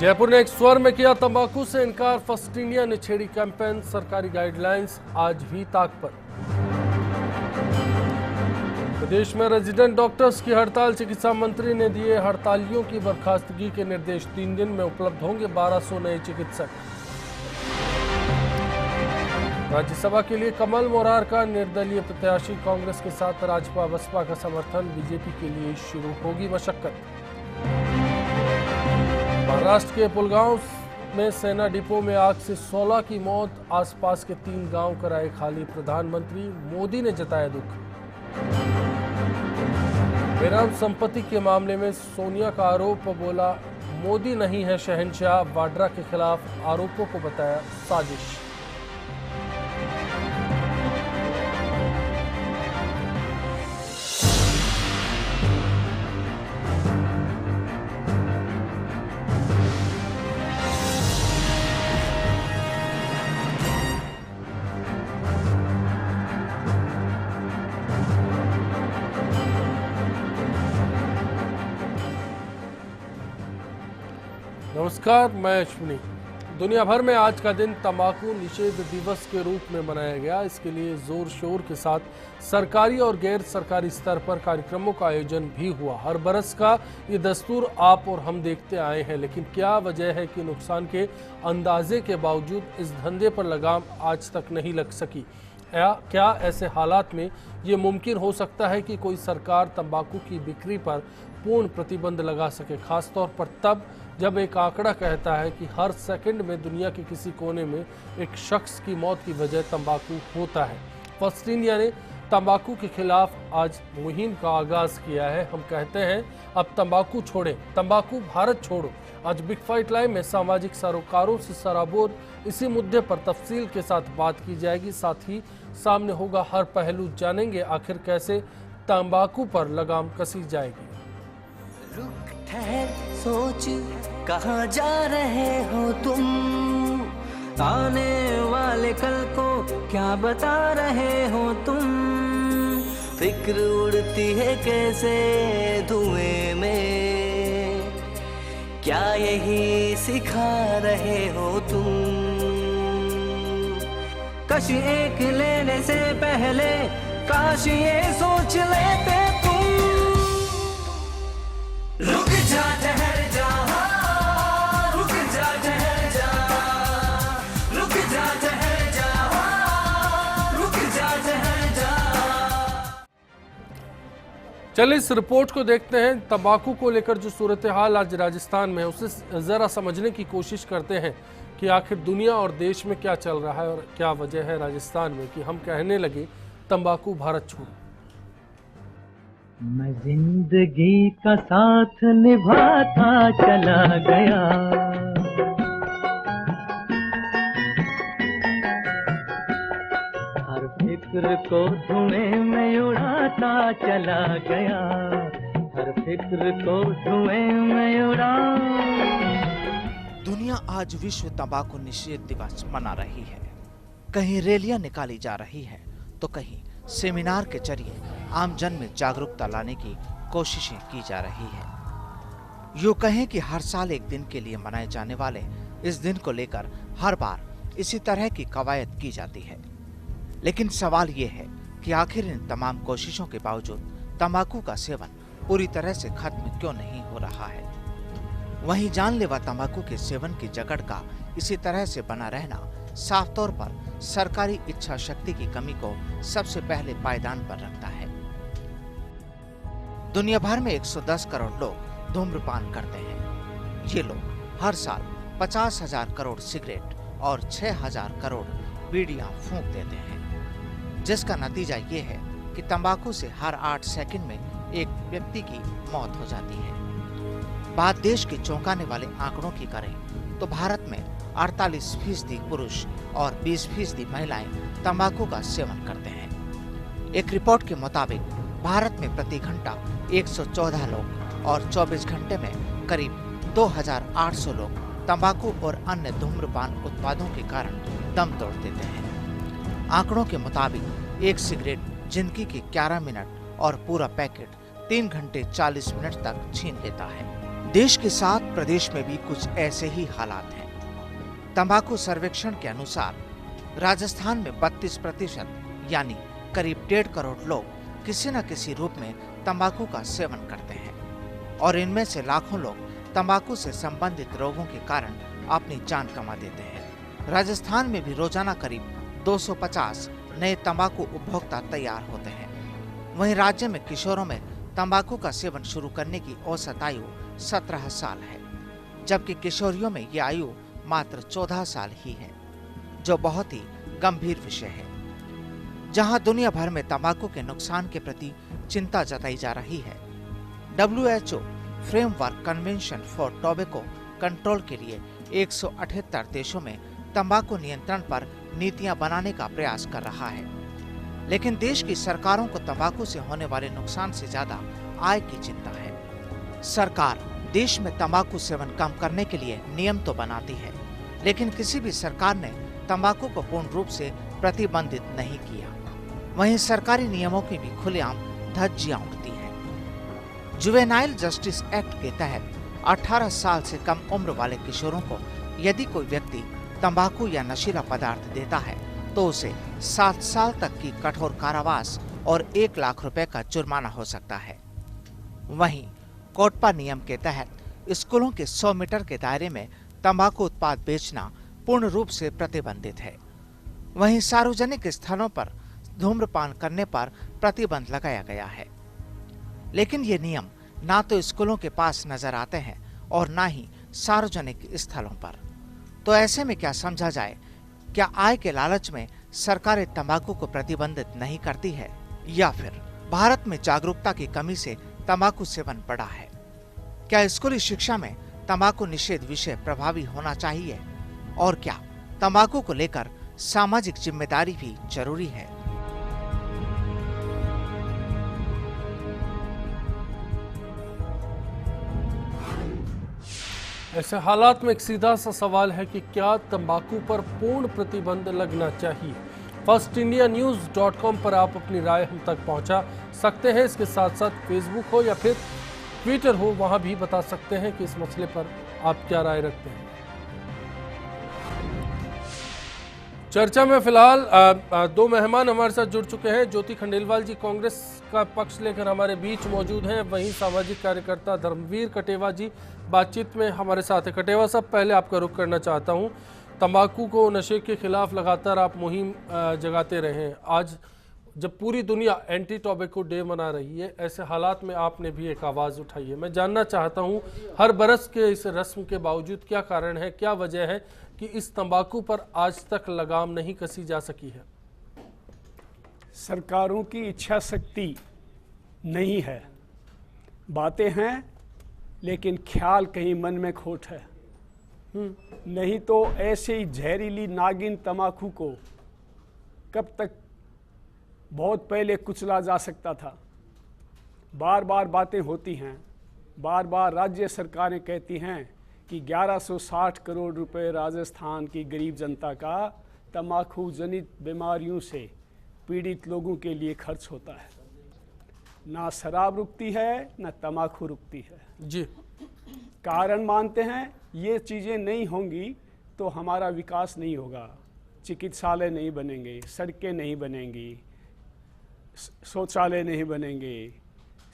जयपुर ने एक स्वर में किया तंबाकू से इनकार। फर्स्ट इंडिया ने छेड़ी कैंपेन। सरकारी गाइडलाइंस आज भी ताक पर। प्रदेश में रेजिडेंट डॉक्टर्स की हड़ताल। चिकित्सा मंत्री ने दिए हड़तालियों की बर्खास्तगी के निर्देश। 3 दिन में उपलब्ध होंगे 1200 नए चिकित्सक। राज्यसभा के लिए कमल मोरार का निर्दलीय प्रत्याशी। कांग्रेस के साथ राजपा बसपा का समर्थन। बीजेपी के लिए शुरू होगी मशक्कत। महाराष्ट्र के पुलगांव में सेना डिपो में आग से 16 की मौत। आसपास के 3 गांव कराए खाली। प्रधानमंत्री मोदी ने जताया दुख। बेनाम संपत्ति के मामले में सोनिया का आरोप। बोला मोदी नहीं है शहंशाह। वाड्रा के खिलाफ आरोपों को बताया साजिश। नमस्कार, मैं अश्विनी। दुनिया भर में आज का दिन तंबाकू निषेध दिवस के रूप में मनाया गया। इसके लिए जोर शोर के साथ सरकारी और गैर सरकारी स्तर पर कार्यक्रमों का आयोजन भी हुआ। हर बरस का ये दस्तूर आप और हम देखते आए हैं, लेकिन क्या वजह है कि नुकसान के अंदाजे के बावजूद इस धंधे पर लगाम आज तक नहीं लग सकी? क्या ऐसे हालात में ये मुमकिन हो सकता है कि कोई सरकार तंबाकू की बिक्री पर पूर्ण प्रतिबंध लगा सके, खासतौर पर तब जब एक आंकड़ा कहता है कि हर सेकंड में दुनिया के किसी कोने में एक शख्स की मौत की वजह तंबाकू होता है। फर्स्ट इंडिया ने तंबाकू के खिलाफ आज मुहिम का आगाज किया है। हम कहते हैं अब तंबाकू छोड़ें, तंबाकू भारत छोड़ो। आज बिग फाइट लाइव में सामाजिक सरोकारों से सराबोर इसी मुद्दे पर तफसील के साथ बात की जाएगी। साथ ही सामने होगा हर पहलू। जानेंगे आखिर कैसे तंबाकू पर लगाम कसी जाएगी। रुक ठहर सोच, कहाँ जा रहे हो तुम? आने वाले कल को क्या बता रहे हो तुम? फिक्र उड़ती है कैसे धुएं में, क्या यही सिखा रहे हो तुम? कश एक लेने से पहले काश ये सोच लेते तुम। रुक जा ठहर जा, रुक जा ठहर जा, रुक जा ठहर जा, रुक जा ठहर जा। चलिए इस रिपोर्ट को देखते हैं। तंबाकू को लेकर जो सूरत हाल आज राजस्थान में है उसे जरा समझने की कोशिश करते हैं कि आखिर दुनिया और देश में क्या चल रहा है और क्या वजह है राजस्थान में कि हम कहने लगे तंबाकू भारत छोड़ो। मैं जिंदगी का साथ निभाता चला गया, हर फिक्र को धुएं में उड़ाता चला गया, हर फिक्र को धुएं में उड़ा। दुनिया आज विश्व तंबाकू निषेध दिवस मना रही है। कहीं रैलियां निकाली जा रही है तो कहीं सेमिनार के जरिए आम जन में जागरूकता लाने की कोशिशें की जा रही है। यूं कहें कि हर साल एक दिन के लिए मनाए जाने वाले इस दिन को लेकर हर बार इसी तरह की कवायद की जाती है। लेकिन सवाल ये है कि आखिर इन तमाम कोशिशों के बावजूद तंबाकू का सेवन पूरी तरह से खत्म क्यों नहीं हो रहा है? वहीं जानलेवा तंबाकू के सेवन की जकड़ का इसी तरह से बना रहना साफ तौर पर सरकारी इच्छा शक्ति की कमी को सबसे पहले पायदान पर रखता है। दुनिया भर में 110 करोड़ लोग धूम्रपान करते हैं। ये लोग हर साल 50,000 करोड़ सिगरेट और 6,000 करोड़ बीड़ियां फूंक देते हैं, जिसका नतीजा ये है कि तंबाकू से हर 8 सेकंड में एक व्यक्ति की मौत हो जाती है। बात देश के चौंकाने वाले आंकड़ों की करें तो भारत में 48% पुरुष और 20% महिलाएं तंबाकू का सेवन करते हैं। एक रिपोर्ट के मुताबिक भारत में प्रति घंटा 114 लोग और 24 घंटे में करीब 2,800 लोग तंबाकू और अन्य धूम्रपान उत्पादों के कारण दम तोड़ देते हैं। आंकड़ों के मुताबिक एक सिगरेट जिंदगी के 11 मिनट और पूरा पैकेट 3 घंटे 40 मिनट तक छीन लेता है। देश के साथ प्रदेश में भी कुछ ऐसे ही हालात हैं। तंबाकू सर्वेक्षण के अनुसार राजस्थान में 32% यानी करीब 1.5 करोड़ लोग किसी न किसी रूप में तंबाकू का सेवन करते हैं और इनमें से लाखों लोग तंबाकू से संबंधित रोगों के कारण अपनी जान गंवा देते हैं। राजस्थान में भी रोजाना करीब 250 नए तंबाकू उपभोक्ता तैयार होते हैं। वहीं राज्य में किशोरों में तंबाकू का सेवन शुरू करने की औसत आयु 17 साल है, जबकि किशोरियों में ये आयु मात्र 14 साल ही है, जो बहुत ही गंभीर विषय है। जहां दुनिया भर में तंबाकू के नुकसान के प्रति चिंता जताई जा रही है, WHO framework convention for tobacco control के लिए 178 देशों में तंबाकू नियंत्रण पर नीतियां बनाने का प्रयास कर रहा है। लेकिन देश की सरकारों को तंबाकू से होने वाले नुकसान से ज्यादा आय की चिंता है। सरकार देश में तंबाकू सेवन कम करने के लिए नियम तो बनाती है, लेकिन किसी भी सरकार ने तंबाकू को पूर्ण रूप से प्रतिबंधित नहीं किया। वहीं सरकारी नियमों की भी खुलेआम धज्जियां उड़ती हैं। जुवेनाइल जस्टिस एक्ट के तहत 18 साल से कम उम्र वाले किशोरों को यदि कोई व्यक्ति तंबाकू या नशीला पदार्थ देता है तो उसे 7 साल तक की कठोर कारावास और 1 लाख रुपए का जुर्माना हो सकता है। वहीं कोटपा नियम के तहत स्कूलों के 100 मीटर के दायरे में तंबाकू उत्पाद बेचना पूर्ण रूप से प्रतिबंधित है। वहीं सार्वजनिक स्थलों पर धूम्रपान करने पर प्रतिबंध लगाया गया है। लेकिन ये नियम ना तो स्कूलों के पास नजर आते हैं और ना ही सार्वजनिक स्थलों पर। तो ऐसे में क्या समझा जाए? क्या आय के लालच में सरकारें तंबाकू को प्रतिबंधित नहीं करती है, या फिर भारत में जागरूकता की कमी से तंबाकू सेवन बढ़ा है? क्या स्कूली शिक्षा में तंबाकू निषेध विषय प्रभावी होना चाहिए? और क्या तंबाकू को लेकर सामाजिक जिम्मेदारी भी जरूरी है? ऐसे हालात में एक सीधा सा सवाल है कि क्या तंबाकू पर पूर्ण प्रतिबंध लगना चाहिए? FirstIndiaNews.com पर आप अपनी राय हम तक पहुंचा सकते हैं। इसके साथ साथ फेसबुक हो या फिर ट्विटर हो, वहां भी बता सकते हैं कि इस मसले पर आप क्या राय रखते हैं। चर्चा में फिलहाल 2 मेहमान हमारे साथ जुड़ चुके हैं। ज्योति खंडेलवाल जी कांग्रेस का पक्ष लेकर हमारे बीच मौजूद हैं। वहीं सामाजिक कार्यकर्ता धर्मवीर कटेवा जी बातचीत में हमारे साथ हैं। कटेवा साहब, पहले आपका रुख करना चाहता हूं। तंबाकू को नशे के खिलाफ लगातार आप मुहिम जगाते रहे हैं। आज जब पूरी दुनिया एंटी टोबैको डे मना रही है, ऐसे हालात में आपने भी एक आवाज़ उठाई है। मैं जानना चाहता हूं, हर बरस के इस रस्म के बावजूद क्या कारण है, क्या वजह है कि इस तंबाकू पर आज तक लगाम नहीं कसी जा सकी है? सरकारों की इच्छा शक्ति नहीं है। बातें हैं लेकिन ख्याल कहीं मन में खोट है। नहीं तो ऐसे ही जहरीली नागिन तंबाकू को कब तक बहुत पहले कुचला जा सकता था। बार बार बातें होती हैं, बार बार राज्य सरकारें कहती हैं कि 1160 करोड़ रुपए राजस्थान की गरीब जनता का तंबाकू जनित बीमारियों से पीड़ित लोगों के लिए खर्च होता है। ना शराब रुकती है, ना तंबाकू रुकती है जी। कारण मानते हैं ये चीज़ें नहीं होंगी तो हमारा विकास नहीं होगा, चिकित्सालय नहीं बनेंगे, सड़कें नहीं बनेंगी, शौचालय नहीं बनेंगे,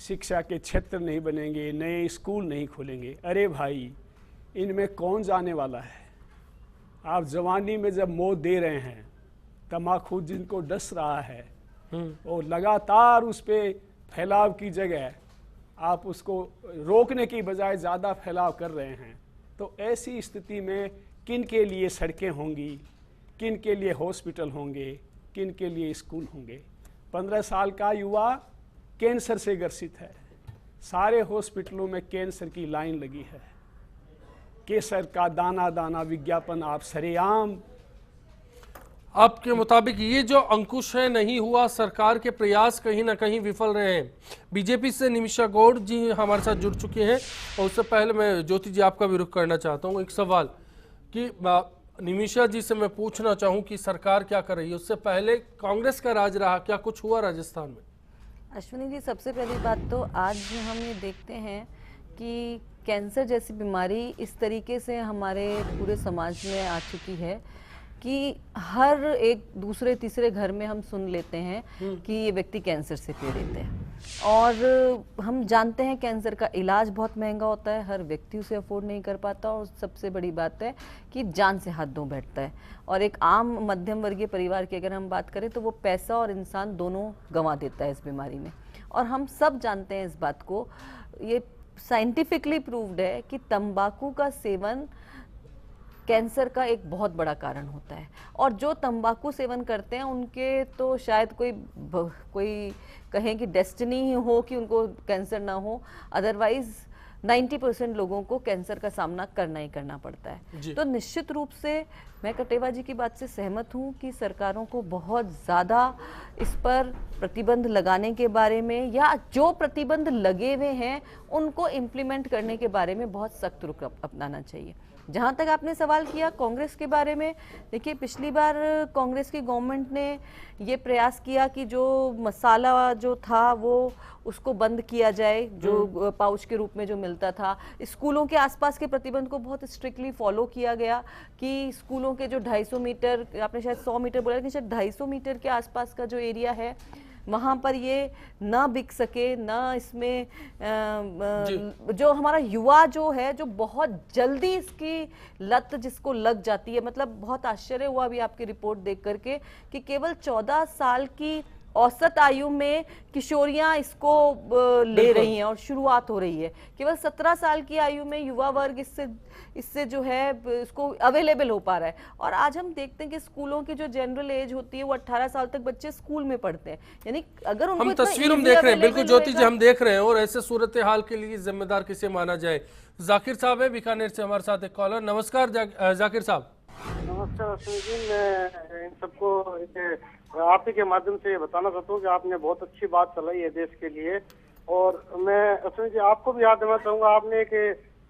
शिक्षा के क्षेत्र नहीं बनेंगे, नए स्कूल नहीं खुलेंगे। अरे भाई, इनमें कौन जाने वाला है? आप जवानी में जब मौत दे रहे हैं, तंबाकू जिनको डस रहा है और लगातार उस पर फैलाव की जगह आप उसको रोकने की बजाय ज़्यादा फैलाव कर रहे हैं, तो ऐसी स्थिति में किन के लिए सड़कें होंगी, किन के लिए हॉस्पिटल होंगे, किन के लिए स्कूल होंगे? 15 साल का युवा कैंसर से ग्रसित है, सारे हॉस्पिटलों में कैंसर की लाइन लगी है। केसर का दाना दाना विज्ञापन आप सरेआम। आपके मुताबिक ये जो अंकुश है नहीं हुआ, सरकार के प्रयास कहीं ना कहीं विफल रहे हैं। बीजेपी से निमिषा गौड़ जी हमारे साथ जुड़ चुके हैं और उससे पहले मैं ज्योति जी आपका भी रुख करना चाहता हूँ। एक सवाल कि निमिषा जी से मैं पूछना चाहूँ कि सरकार क्या कर रही है, उससे पहले कांग्रेस का राज रहा, क्या कुछ हुआ राजस्थान में? अश्विनी जी, सबसे पहली बात तो आज हम ये देखते हैं कि कैंसर जैसी बीमारी इस तरीके से हमारे पूरे समाज में आ चुकी है कि हर एक दूसरे तीसरे घर में हम सुन लेते हैं कि ये व्यक्ति कैंसर से पीड़ित है। और हम जानते हैं कैंसर का इलाज बहुत महंगा होता है, हर व्यक्ति उसे अफोर्ड नहीं कर पाता, और सबसे बड़ी बात है कि जान से हाथ धो बैठता है। और एक आम मध्यम वर्गीय परिवार की अगर हम बात करें तो वो पैसा और इंसान दोनों गंवा देता है इस बीमारी में। और हम सब जानते हैं इस बात को, ये साइंटिफिकली प्रूव्ड है कि तंबाकू का सेवन कैंसर का एक बहुत बड़ा कारण होता है। और जो तंबाकू सेवन करते हैं उनके तो शायद कोई कहें कि डेस्टिनी ही हो कि उनको कैंसर ना हो, अदरवाइज 90% लोगों को कैंसर का सामना करना ही करना पड़ता है। तो निश्चित रूप से मैं कटेवा जी की बात से सहमत हूँ कि सरकारों को बहुत ज़्यादा इस पर प्रतिबंध लगाने के बारे में, या जो प्रतिबंध लगे हुए हैं उनको इम्प्लीमेंट करने के बारे में बहुत सख्त रुख अपनाना चाहिए। जहाँ तक आपने सवाल किया कांग्रेस के बारे में, देखिए पिछली बार कांग्रेस की गवर्नमेंट ने ये प्रयास किया कि जो मसाला जो था वो उसको बंद किया जाए, जो पाउच के रूप में जो मिलता था। स्कूलों के आसपास के प्रतिबंध को बहुत स्ट्रिक्टली फॉलो किया गया कि स्कूलों के जो 250 मीटर, आपने शायद 100 मीटर बोला, लेकिन शायद 250 मीटर के आसपास का जो एरिया है वहाँ पर ये ना बिक सके, ना इसमें जो हमारा युवा जो है जो बहुत जल्दी इसकी लत जिसको लग जाती है। मतलब बहुत आश्चर्य हुआ अभी आपकी रिपोर्ट देख करके कि केवल 14 साल की औसत आयु में किशोरियां इसको ले रही हैं और शुरुआत हो रही है। केवल 17 साल की आयु में युवा वर्ग इससे जो है इसको अवेलेबल हो पा रहा है। और आज हम देखते हैं कि स्कूलों की जो जनरल एज होती है वो 18 साल तक बच्चे स्कूल में पढ़ते हैं। यानी अगर उनको हम तस्वीर हम देख रहे हैं, बिल्कुल ज्योति जी हम देख रहे हैं, और ऐसे सूरत हाल के लिए जिम्मेदार किसे माना जाए। जाकिर साहब है बीकानेर से हमारे साथ एक कॉलर। नमस्कार जाकिर साहब। नमस्कार जी, मैं इन सबको आप ही के माध्यम से ये बताना चाहता हूँ कि आपने बहुत अच्छी बात चलाई है देश के लिए। और मैं अश्विनी जी आपको भी याद देना चाहूंगा, आपने एक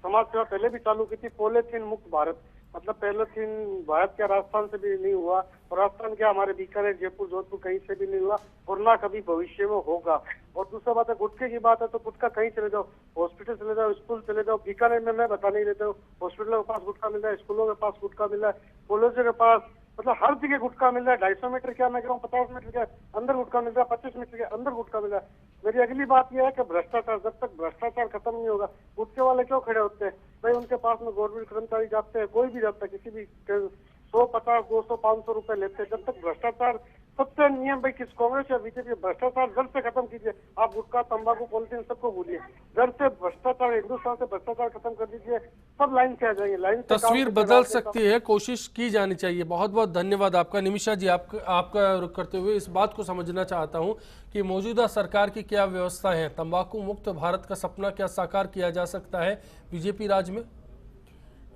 समाज सेवा पहले भी चालू की थी, पॉलीथीन मुक्त भारत। मतलब पॉलीथीन भारत क्या राजस्थान से भी नहीं हुआ, और राजस्थान क्या हमारे बीकानेर, जयपुर, जोधपुर कहीं से भी नहीं हुआ, और ना कभी भविष्य में होगा। और दूसरा बात है गुटखे की बात है, तो गुटखा कहीं चले जाओ, हॉस्पिटल चले जाओ, स्कूल चले जाओ। बीकानेर में मैं बता नहीं देता हूँ, हॉस्पिटलों के पास गुटखा मिल रहा है, स्कूलों के पास गुटखा मिल रहा है, कॉलेजों के पास, मतलब हर जगह गुटखा मिल रहा है। 250 मीटर क्या मैं कह रहा हूँ, 50 मीटर के अंदर गुटखा मिल रहा है, 25 मीटर के अंदर गुटखा मिल रहा है। मेरी अगली बात यह है कि भ्रष्टाचार, जब तक भ्रष्टाचार खत्म नहीं होगा, गुटखे वाले क्यों खड़े होते हैं भाई? उनके पास में गवर्नमेंट कर्मचारी जाते हैं, कोई भी जाता है, किसी भी 100, 50, 200, 500 रुपए लेते हैं। जब तक भ्रष्टाचार, सबसे नियम भाई किस कांग्रेस या बीजेपी, भ्रष्टाचार जड़ से खत्म कीजिए। आप गुटखा, तंबाकू, पॉलिथीन सबको भूलिए, जड़ से भ्रष्टाचार, हिंदुस्तान से भ्रष्टाचार खत्म कर दीजिए, सब लाइन से आ जाएंगे। लाइन से तस्वीर बदल सकती है, कोशिश की जानी चाहिए। बहुत बहुत धन्यवाद आपका। निमिषा जी आपका रुख करते हुए इस बात को समझना चाहता हूं कि मौजूदा सरकार की क्या व्यवस्था है, तंबाकू मुक्त भारत का सपना क्या साकार किया जा सकता है बीजेपी राज में?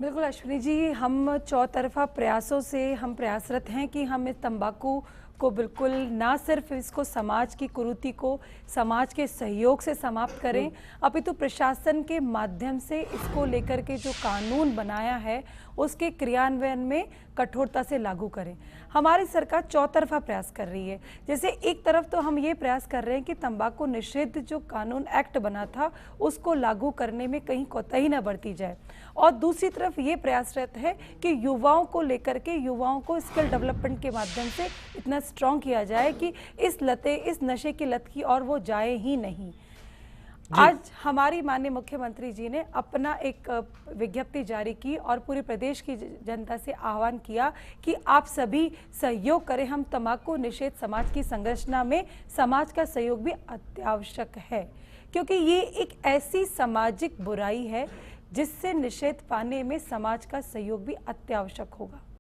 बिल्कुल अश्विनी जी, हम चौतरफा प्रयासों से हम प्रयासरत हैं कि हम इस तंबाकू को बिल्कुल ना सिर्फ इसको समाज की कुरीति को समाज के सहयोग से समाप्त करें, अपितु प्रशासन के माध्यम से इसको लेकर के जो कानून बनाया है उसके क्रियान्वयन में कठोरता से लागू करें। हमारी सरकार चौतरफा प्रयास कर रही है। जैसे एक तरफ तो हम ये प्रयास कर रहे हैं कि तंबाकू निषेध जो कानून एक्ट बना था उसको लागू करने में कहीं कोताही न बरती जाए, और दूसरी तरफ ये प्रयासरत है कि युवाओं को लेकर के युवाओं को स्किल डेवलपमेंट के माध्यम से इतना स्ट्रॉन्ग किया जाए कि इस नशे की लत की और वो जाए ही नहीं। आज हमारी माननीय मुख्यमंत्री जी ने अपना एक विज्ञप्ति जारी की और पूरे प्रदेश की जनता से आह्वान किया कि आप सभी सहयोग करें। हम तंबाकू निषेध समाज की संरचना में समाज का सहयोग भी अत्यावश्यक है, क्योंकि ये एक ऐसी सामाजिक बुराई है जिससे निषेध पाने में समाज का सहयोग भी अत्यावश्यक होगा।